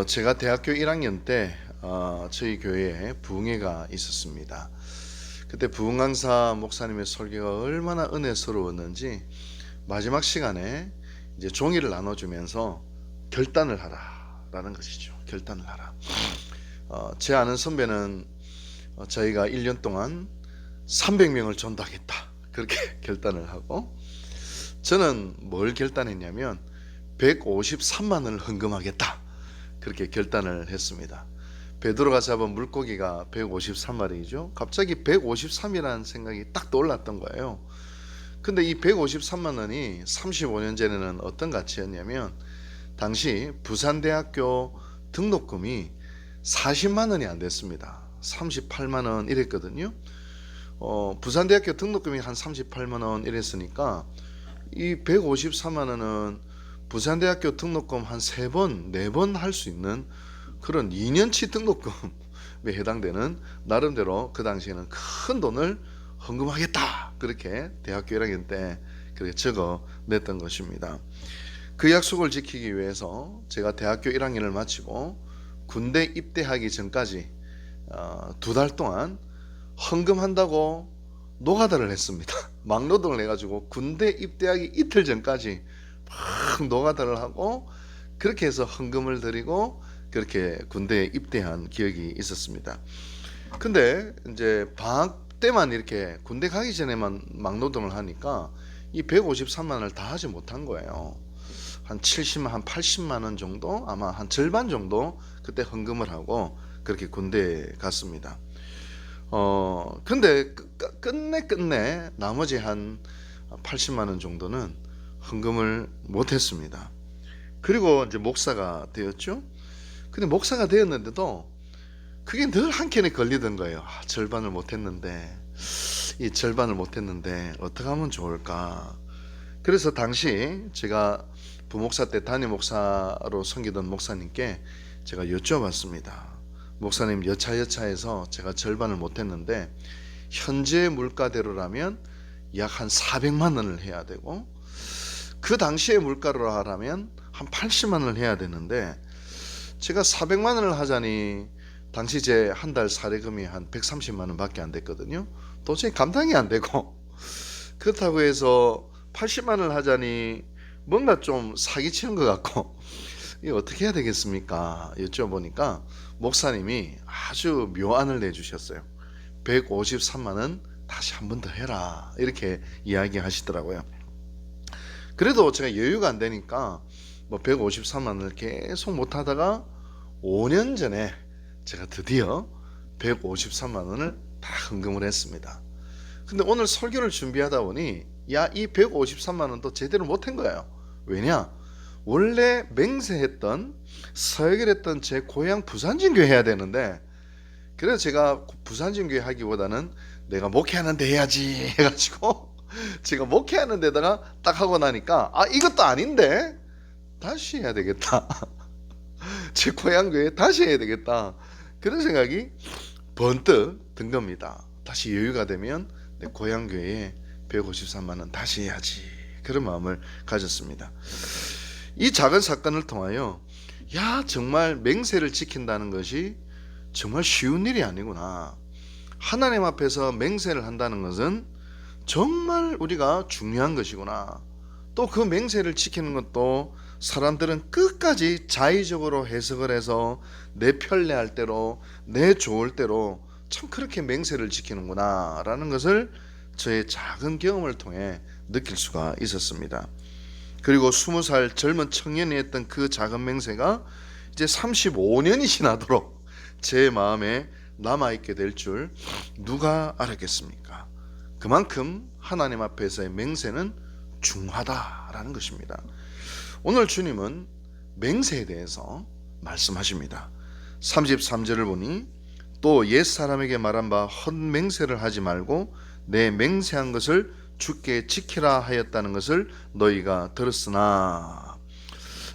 제가 대학교 1학년 때 저희 교회에 부흥회가 있었습니다. 그때 부흥 강사 목사님의 설교가 얼마나 은혜스러웠는지 마지막 시간에 이제 종이를 나눠주면서 결단을 하라라는 것이죠. 결단을 하라. 제 아는 선배는 저희가 1년 동안 300명을 전도하겠다 그렇게 결단을 하고, 저는 뭘 결단했냐면 153만원을 헌금하겠다 그렇게 결단을 했습니다. 베드로가 잡은 물고기가 153마리죠. 갑자기 153이라는 생각이 딱 떠올랐던 거예요. 근데 이 153만 원이 35년 전에는 어떤 가치였냐면, 당시 부산대학교 등록금이 40만 원이 안 됐습니다. 38만 원 이랬거든요. 부산대학교 등록금이 한 38만 원 이랬으니까 이 153만 원은 부산대학교 등록금 한 3번, 4번 할 수 있는 그런 2년치 등록금에 해당되는, 나름대로 그 당시에는 큰 돈을 헌금하겠다 그렇게 대학교 1학년 때 그렇게 적어 냈던 것입니다. 그 약속을 지키기 위해서 제가 대학교 1학년을 마치고 군대 입대하기 전까지 2달 동안 헌금한다고 노가다를 했습니다. 막노동을 해가지고 군대 입대하기 이틀 전까지 막 노가다를 하고, 그렇게 해서 헌금을 드리고 그렇게 군대에 입대한 기억이 있었습니다. 근데 이제 방학 때만 이렇게 군대 가기 전에만 막노동을 하니까 이 153만 원을 다 하지 못한 거예요. 한 70만, 한 80만 원 정도, 아마 한 절반 정도 그때 헌금을 하고 그렇게 군대에 갔습니다. 근데 끝내 나머지 한 80만 원 정도는 헌금을 못했습니다. 그리고 이제 목사가 되었죠. 근데 목사가 되었는데도 그게 늘 한켠에 걸리던 거예요. 절반을 못했는데, 이 절반을 못했는데 어떻게 하면 좋을까. 그래서 당시 제가 부목사 때 담임 목사로 섬기던 목사님께 제가 여쭤봤습니다. 목사님, 여차여차해서 제가 절반을 못했는데 현재 물가대로라면 약 한 400만 원을 해야 되고, 그 당시의 물가로 하라면 한 80만 원을 해야 되는데, 제가 400만 원을 하자니 당시 제 한 달 사례금이 한 130만 원 밖에 안 됐거든요. 도저히 감당이 안 되고, 그렇다고 해서 80만 원을 하자니 뭔가 좀 사기치는 것 같고, 이거 어떻게 해야 되겠습니까? 여쭤보니까 목사님이 아주 묘안을 내주셨어요. 153만 원 다시 한 번 더 해라 이렇게 이야기하시더라고요. 그래도 제가 여유가 안 되니까 153만 원을 계속 못하다가 5년 전에 제가 드디어 153만 원을 다 헌금을 했습니다. 근데 오늘 설교를 준비하다 보니 이 153만 원도 제대로 못한 거예요. 왜냐? 원래 맹세했던, 서약을 제 고향 부산진교회 해야 되는데, 그래서 제가 부산진교회 하기보다는 내가 목회하는 데 해야지 해가지고 제가 목회하는 데다가 딱 하고 나니까 이것도 아닌데 다시 해야 되겠다. 제 고향교회 다시 해야 되겠다, 그런 생각이 번뜩 든 겁니다. 다시 여유가 되면 내 고향교회에 153만 원 다시 해야지, 그런 마음을 가졌습니다. 이 작은 사건을 통하여 정말 맹세를 지킨다는 것이 정말 쉬운 일이 아니구나. 하나님 앞에서 맹세를 한다는 것은 정말 우리가 중요한 것이구나. 또 그 맹세를 지키는 것도 사람들은 끝까지 자의적으로 해석을 해서 내 편리할 대로, 내 좋을 대로 참 그렇게 맹세를 지키는구나 라는 것을 저의 작은 경험을 통해 느낄 수가 있었습니다. 그리고 20살 젊은 청년이 했던 그 작은 맹세가 이제 35년이 지나도록 제 마음에 남아있게 될 줄 누가 알았겠습니까? 그만큼 하나님 앞에서의 맹세는 중하다라는 것입니다. 오늘 주님은 맹세에 대해서 말씀하십니다. 33절을 보니 또 옛사람에게 말한 바 헛맹세를 하지 말고 내 맹세한 것을 주께 지키라 하였다는 것을 너희가 들었으나,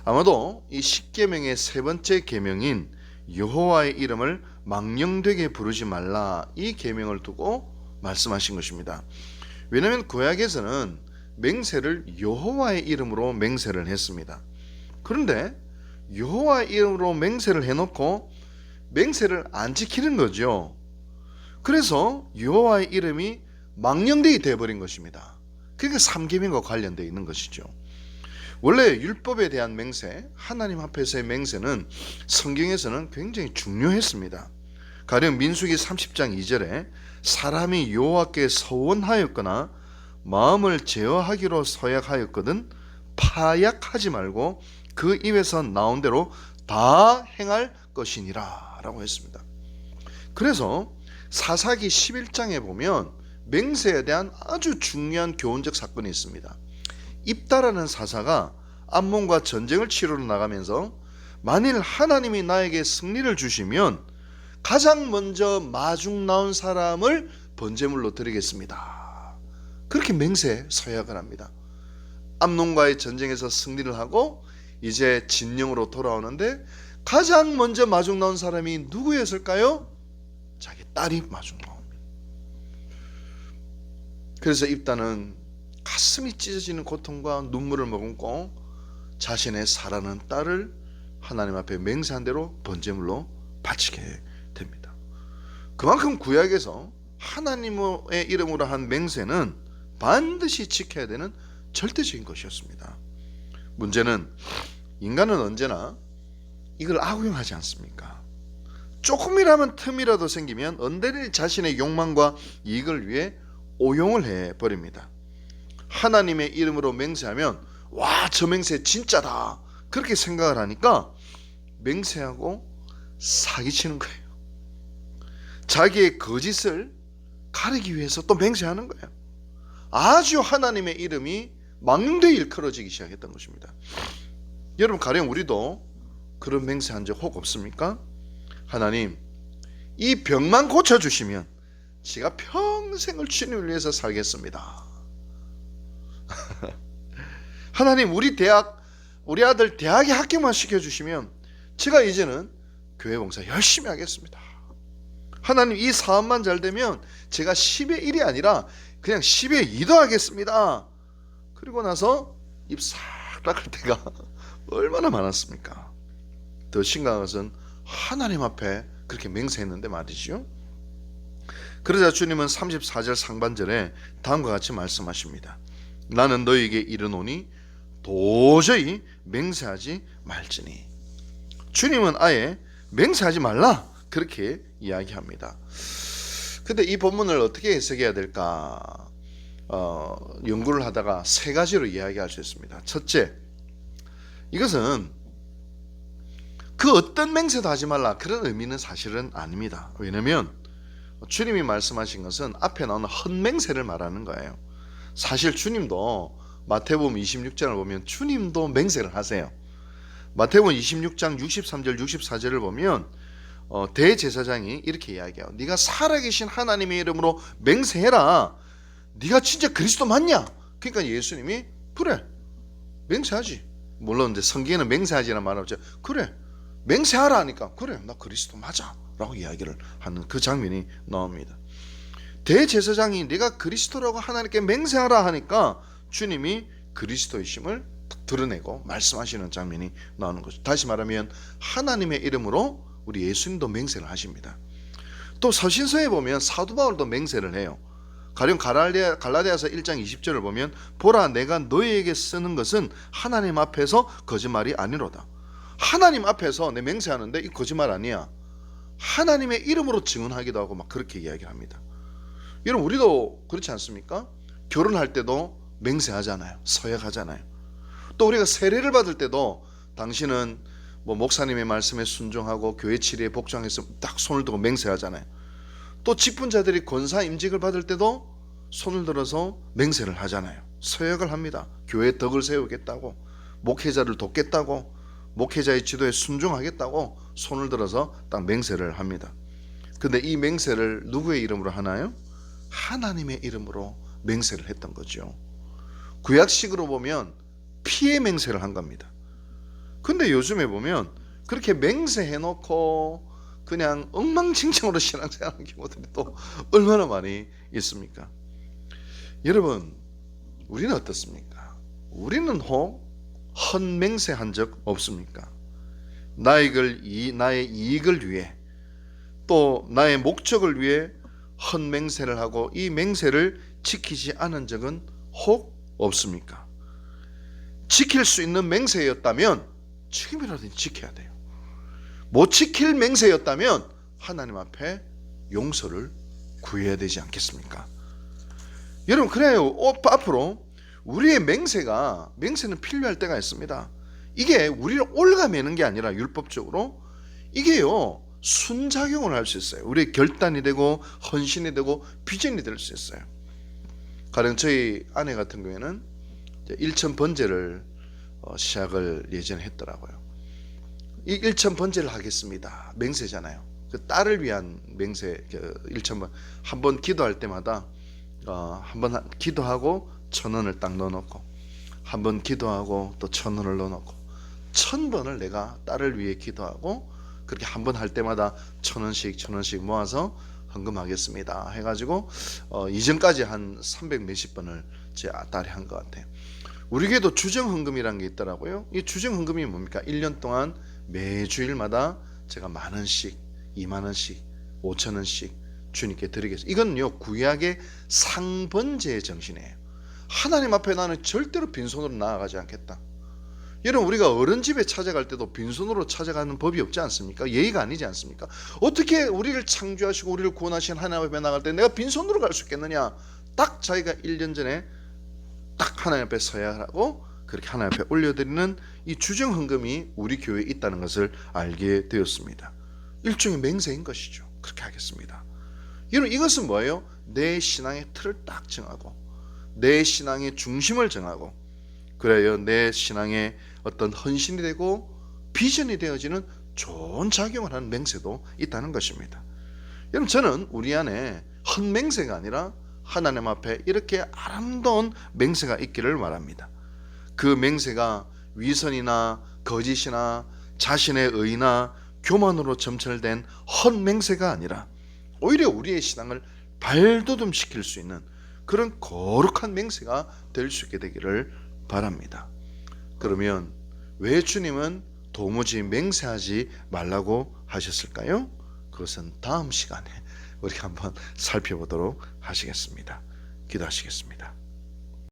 아마도 이 10계명의 세 번째 계명인 여호와의 이름을 망령되게 부르지 말라, 이 계명을 두고 말씀하신 것입니다. 왜냐하면 구약에서는 맹세를 여호와의 이름으로 맹세를 했습니다. 그런데 여호와 이름으로 맹세를 해놓고 맹세를 안 지키는 거죠. 그래서 여호와의 이름이 망령되이 되어버린 것입니다. 그게 삼계명과 관련되어 있는 것이죠. 원래 율법에 대한 맹세, 하나님 앞에서의 맹세는 성경에서는 굉장히 중요했습니다. 가령 민수기 30장 2절에 사람이 여호와께 서원하였거나 마음을 제어하기로 서약하였거든 파약하지 말고 그 입에서 나온 대로 다 행할 것이니라 라고 했습니다. 그래서 사사기 11장에 보면 맹세에 대한 아주 중요한 교훈적 사건이 있습니다. 입다라는 사사가 암몬과 전쟁을 치르러 나가면서 만일 하나님이 나에게 승리를 주시면 가장 먼저 마중 나온 사람을 번제물로 드리겠습니다. 그렇게 맹세 서약을 합니다. 암몬과의 전쟁에서 승리를 하고 이제 진영으로 돌아오는데 가장 먼저 마중 나온 사람이 누구였을까요? 자기 딸이 마중 나옵니다. 그래서 입다는 가슴이 찢어지는 고통과 눈물을 머금고 자신의 사랑하는 딸을 하나님 앞에 맹세한 대로 번제물로 바치게 됩니다. 그만큼 구약에서 하나님의 이름으로 한 맹세는 반드시 지켜야 되는 절대적인 것이었습니다. 문제는 인간은 언제나 이걸 악용하지 않습니까? 조금이라면 틈이라도 생기면 언제든지 자신의 욕망과 이익을 위해 오용을 해버립니다. 하나님의 이름으로 맹세하면 와, 저 맹세 진짜다 그렇게 생각을 하니까 맹세하고 사기치는 거예요. 자기의 거짓을 가리기 위해서 또 맹세하는 거예요. 아주 하나님의 이름이 망령되이 일컬어지기 시작했던 것입니다. 여러분, 가령 우리도 그런 맹세한 적 혹 없습니까? 하나님, 이 병만 고쳐주시면 제가 평생을 주님을 위해서 살겠습니다. 하나님, 우리 아들 대학에 합격만 시켜주시면 제가 이제는 교회 봉사 열심히 하겠습니다. 하나님, 이 사업만 잘 되면 제가 10의 1이 아니라 그냥 10의 2도 하겠습니다. 그리고 나서 입 싹 닦을 때가 얼마나 많았습니까? 더 심각한 것은 하나님 앞에 그렇게 맹세했는데 말이죠. 그러자 주님은 34절 상반절에 다음과 같이 말씀하십니다. 나는 너에게 이르노니 도저히 맹세하지 말지니. 주님은 아예 맹세하지 말라 그렇게 이야기합니다. 근데 이 본문을 어떻게 해석해야 될까 연구를 하다가 세 가지로 이야기할 수 있습니다. 첫째, 이것은 그 어떤 맹세도 하지 말라 그런 의미는 사실은 아닙니다. 왜냐하면 주님이 말씀하신 것은 앞에 나오는 헛맹세를 말하는 거예요. 사실 주님도 마태복음 26장을 보면 주님도 맹세를 하세요. 마태복음 26장 63절 64절을 보면 대제사장이 이렇게 이야기해요. 네가 살아계신 하나님의 이름으로 맹세해라. 네가 진짜 그리스도 맞냐? 그러니까 예수님이 그래 맹세하지. 물론 이제 성경에는 맹세하지라는 말은 없죠. 그래 맹세하라 하니까 그래 나 그리스도 맞아 라고 이야기를 하는 그 장면이 나옵니다. 대제사장이 네가 그리스도라고 하나님께 맹세하라 하니까 주님이 그리스도이심을 드러내고 말씀하시는 장면이 나오는 거죠. 다시 말하면 하나님의 이름으로 우리 예수님도 맹세를 하십니다. 또 서신서에 보면 사도 바울도 맹세를 해요. 가령 갈라디아서 1장 20절을 보면 보라 내가 너희에게 쓰는 것은 하나님 앞에서 거짓말이 아니로다. 하나님 앞에서 내 맹세하는데 이 거짓말 아니야. 하나님의 이름으로 증언하기도 하고 막 그렇게 이야기를 합니다. 여러분, 우리도 그렇지 않습니까? 결혼할 때도 맹세하잖아요. 서약하잖아요. 또 우리가 세례를 받을 때도 당신은 목사님의 말씀에 순종하고 교회 치리에 복종해서 딱 손을 들고 맹세하잖아요. 또 직분자들이 권사 임직을 받을 때도 손을 들어서 맹세를 하잖아요. 서약을 합니다. 교회의 덕을 세우겠다고, 목회자를 돕겠다고, 목회자의 지도에 순종하겠다고 손을 들어서 딱 맹세를 합니다. 근데 이 맹세를 누구의 이름으로 하나요? 하나님의 이름으로 맹세를 했던 거죠. 구약식으로 보면 피의 맹세를 한 겁니다. 근데 요즘에 보면 그렇게 맹세해놓고 그냥 엉망진창으로 신앙생활하는 경우들이 또 얼마나 많이 있습니까? 여러분, 우리는 어떻습니까? 우리는 혹 헛맹세한 적 없습니까? 나의 이익을 위해 또 나의 목적을 위해 헛맹세를 하고 이 맹세를 지키지 않은 적은 혹 없습니까? 지킬 수 있는 맹세였다면 지금이라도 지켜야 돼요. 못 지킬 맹세였다면 하나님 앞에 용서를 구해야 되지 않겠습니까? 여러분, 그래요. 앞으로 우리의 맹세는 필요할 때가 있습니다. 이게 우리를 올가매는 게 아니라 율법적으로 이게요 순작용을 할 수 있어요. 우리의 결단이 되고 헌신이 되고 비전이 될 수 있어요. 가령 저희 아내 같은 경우에는 일천 번제를 시작을 예전에 했더라고요. 이 일천 번제를 하겠습니다. 맹세잖아요. 그 딸을 위한 맹세. 일천번 한 번 기도할 때마다 한 번 기도하고 1,000원을 딱 넣어놓고 한 번 기도하고 또 1,000원을 넣어놓고 1,000번을 내가 딸을 위해 기도하고 그렇게 한 번 할 때마다 1,000원씩 모아서 헌금하겠습니다 해가지고 이전까지 한 300 몇십 번을 제 딸이 한 것 같아요. 우리 교회도 주정헌금이라는 게 있더라고요. 이 주정헌금이 뭡니까? 1년 동안 매주일마다 제가 10,000원씩 20,000원씩 5,000원씩 주님께 드리겠습니다. 이건요 구약의 상번제의 정신이에요. 하나님 앞에 나는 절대로 빈손으로 나아가지 않겠다. 여러분, 우리가 어른 집에 찾아갈 때도 빈손으로 찾아가는 법이 없지 않습니까? 예의가 아니지 않습니까? 어떻게 우리를 창조하시고 우리를 구원하신 하나님 앞에 나갈 때 내가 빈손으로 갈 수 있겠느냐? 딱 자기가 1년 전에 딱 하나님 앞에 서야 하고 그렇게 하나님 앞에 올려드리는 이 주정헌금이 우리 교회에 있다는 것을 알게 되었습니다. 일종의 맹세인 것이죠. 그렇게 하겠습니다. 여러분, 이것은 뭐예요? 내 신앙의 틀을 딱 정하고 내 신앙의 중심을 정하고 그래야 내 신앙의 어떤 헌신이 되고 비전이 되어지는 좋은 작용을 하는 맹세도 있다는 것입니다. 여러분, 저는 우리 안에 헛맹세가 아니라 하나님 앞에 이렇게 아름다운 맹세가 있기를 바랍니다. 그 맹세가 위선이나 거짓이나 자신의 의나 교만으로 점철된 헛맹세가 아니라 오히려 우리의 신앙을 발돋움시킬 수 있는 그런 거룩한 맹세가 될 수 있게 되기를 바랍니다. 그러면 왜 주님은 도무지 맹세하지 말라고 하셨을까요? 그것은 다음 시간에 우리 한번 살펴보도록 하시겠습니다. 기도하시겠습니다.